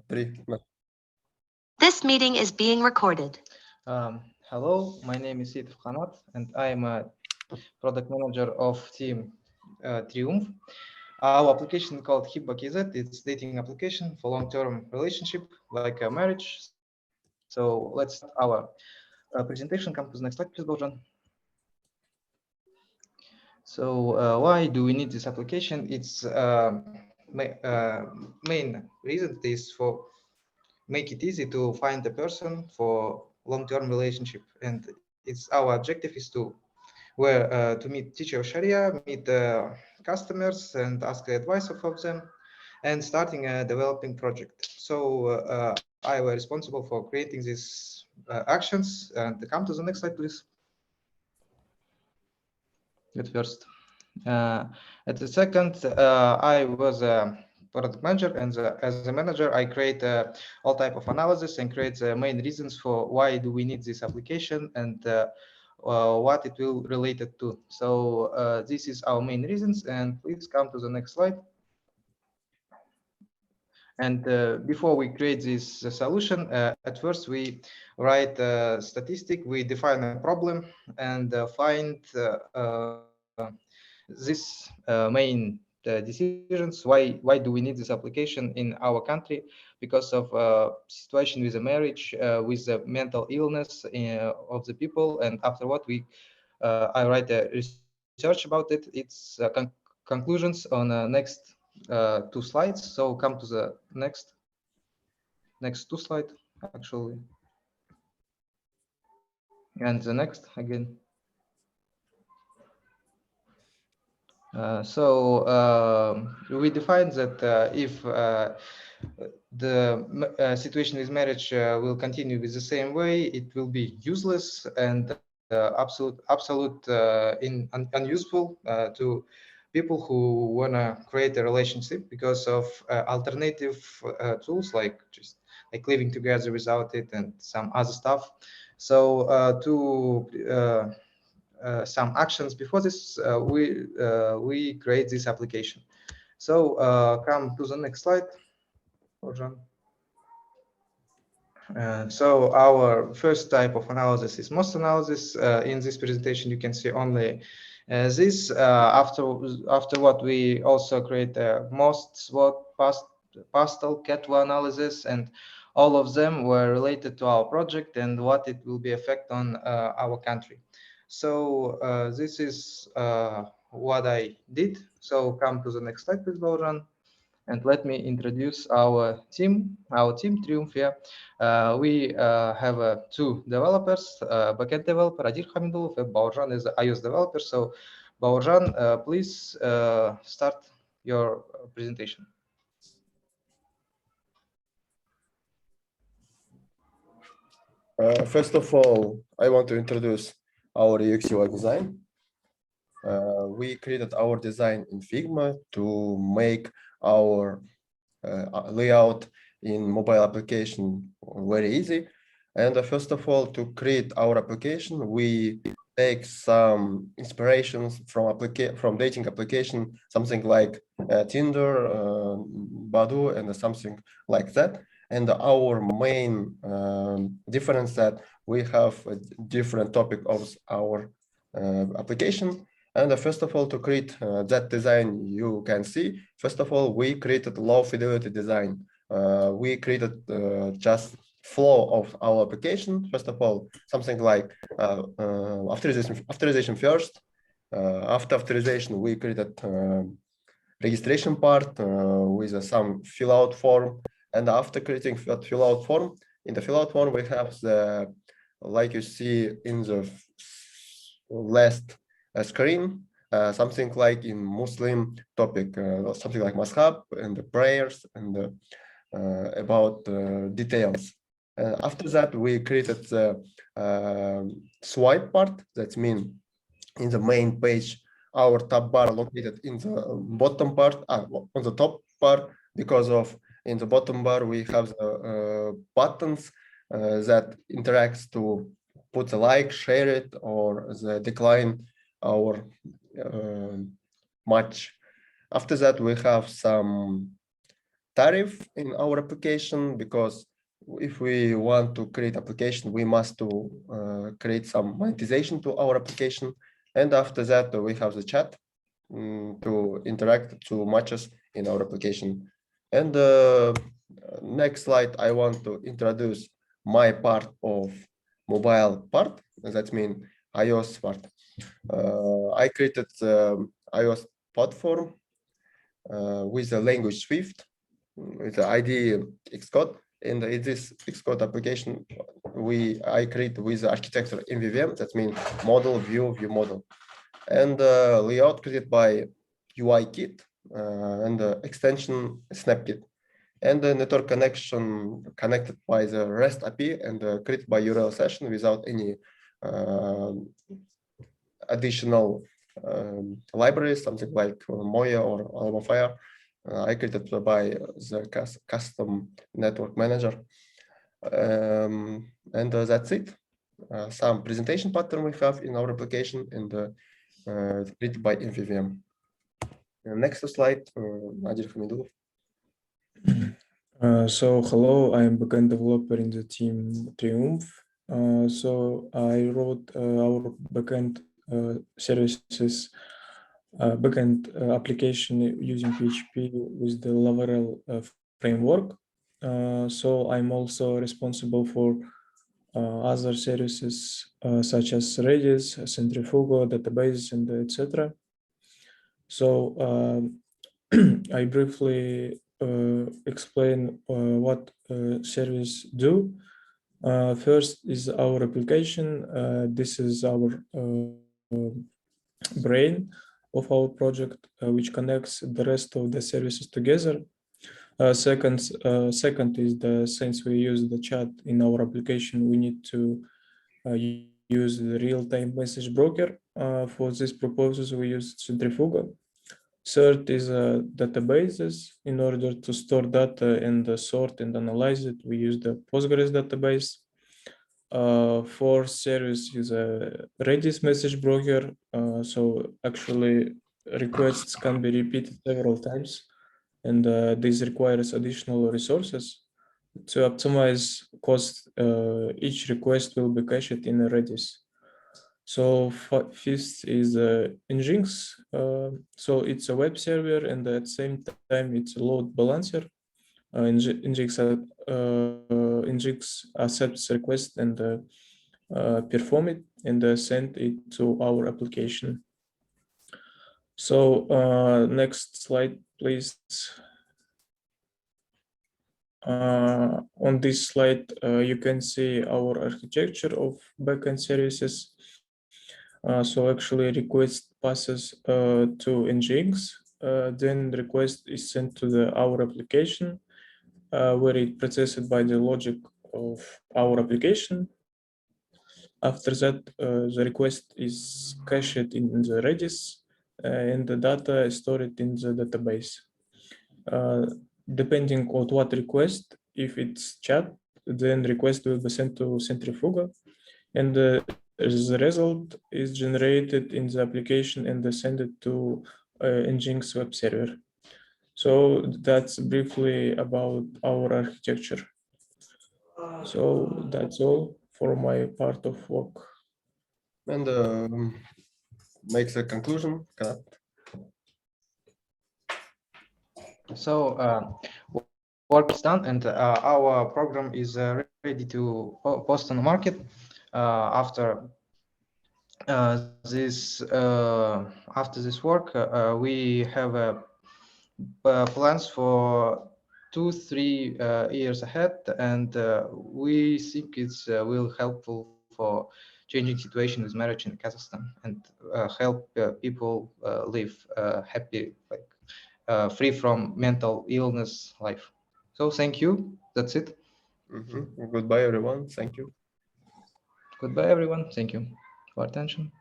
Three. This meeting is being recorded. Hello, my name is Yitov Khanat, and I am a product manager of team Triumph. Our application called HibbaKZ. It's dating application for long-term relationship, like a marriage. So let's start our presentation. Come to the next slide, please, Bojan. So why do we need this application? Its main reason is for make it easy to find a person for long-term relationship, and it's our objective is to to meet teacher of Sharia, meet customers, and ask advice of them, and starting a developing project. So I was responsible for creating these actions. And come to the next slide, please. At first. At the second, I was a product manager, and as a manager, I create all type of analysis and create the main reasons for why do we need this application and what it will relate it to. So this is our main reasons, and please come to the next slide. And before we create this solution, at first we write a statistic, we define a problem, and find this main decisions. Why do we need this application in our country? Because of situation with the marriage, with the mental illness of the people, and after what I write a research about it. It's conclusions on next two slides. So come to the next two slides actually, and the next again. We define that if the situation with marriage will continue with the same way, it will be useless and unuseful to people who wanna create a relationship because of alternative tools like just like living together without it and some other stuff. So some actions before this, we create this application. So come to the next slide, Bojan. So our first type of analysis is MOST analysis. In this presentation, you can see only this. After what we also create a MOST, SWOT, pastel, CATWA analysis, and all of them were related to our project and what it will be effect on our country. So this is what I did. So come to the next slide, please, Bojan. And let me introduce our team Triumph here. We have two developers, backend developer Adir Hamidulov and Baurjan is the iOS developer. So Baurjan, please start your presentation. First of all, I want to introduce our UX UI design. We created our design in Figma to make our layout in mobile application very easy. And first of all, to create our application, we take some inspirations from dating application, something like Tinder, Badoo, and something like that. And our main difference that we have a different topic of our application. And first of all, to create that design, you can see, first of all, we created low fidelity design. We created just flow of our application. First of all, something like authorization first. After authorization, we created registration part with some fill out form. And after creating that fill out form, in the fill out form, we have the, like you see in the last screen, something like in Muslim topic, something like mashab and the prayers and about details. After that, we created the swipe part. That means in the main page, our tab bar located in the bottom part, on the top part, because of in the bottom bar, we have the buttons that interacts to put a like, share it, or the decline our match. After that, we have some tariff in our application, because if we want to create application, we must to create some monetization to our application. And after that, we have the chat to interact to matches in our application. And next slide, I want to introduce my part of mobile part. That means iOS part. I created iOS platform with the language Swift, with the ID Xcode. And in this Xcode application, I create with the architecture MVVM. That means model, view model, and layout created by UIKit and the extension SnapKit, and the network connection connected by the REST API and created by URL session without any additional libraries, something like Moya or Almafire. I created by the custom network manager. And that's it. Some presentation pattern we have in our application and written by MVVM. Next slide, Nadir Hamidulov. So hello, I'm backend developer in the team Triumph. So I wrote our backend services backend application using PHP with the Laravel framework. So I'm also responsible for other services such as Redis, Centrifugo, database, and etc. So I briefly explain what service do. First is our application. This is our brain of our project, which connects the rest of the services together. Second is since we use the chat in our application, we need to use the real-time message broker. For these purposes, we use Centrifugo. Third is databases. In order to store data and sort and analyze it, we use the Postgres database. Fourth service is a Redis message broker. So actually requests can be repeated several times, and this requires additional resources. To optimize cost, each request will be cached in a Redis. So fifth is Nginx. So it's a web server, and at the same time it's a load balancer. Nginx accepts request and perform it and send it to our application. So next slide, please. On this slide, you can see our architecture of backend services. So actually request passes to Nginx, then request is sent to our application, where it processed by the logic of our application. After that, the request is cached in the Redis, and the data is stored in the database. Depending on what request, if it's chat, then request will be sent to Centrifugo, and the result is generated in the application and sent it to Nginx web server. So that's briefly about our architecture. So that's all for my part of work. And makes a conclusion. So work is done, and our program is ready to post on the market. After this work, we have plans for 2-3 years ahead, and we think it's will helpful for changing situation with marriage in Kazakhstan and help people live happy, like free from mental illness life. So thank you. That's it. Goodbye, everyone. Thank you. Goodbye, everyone. Thank you for attention.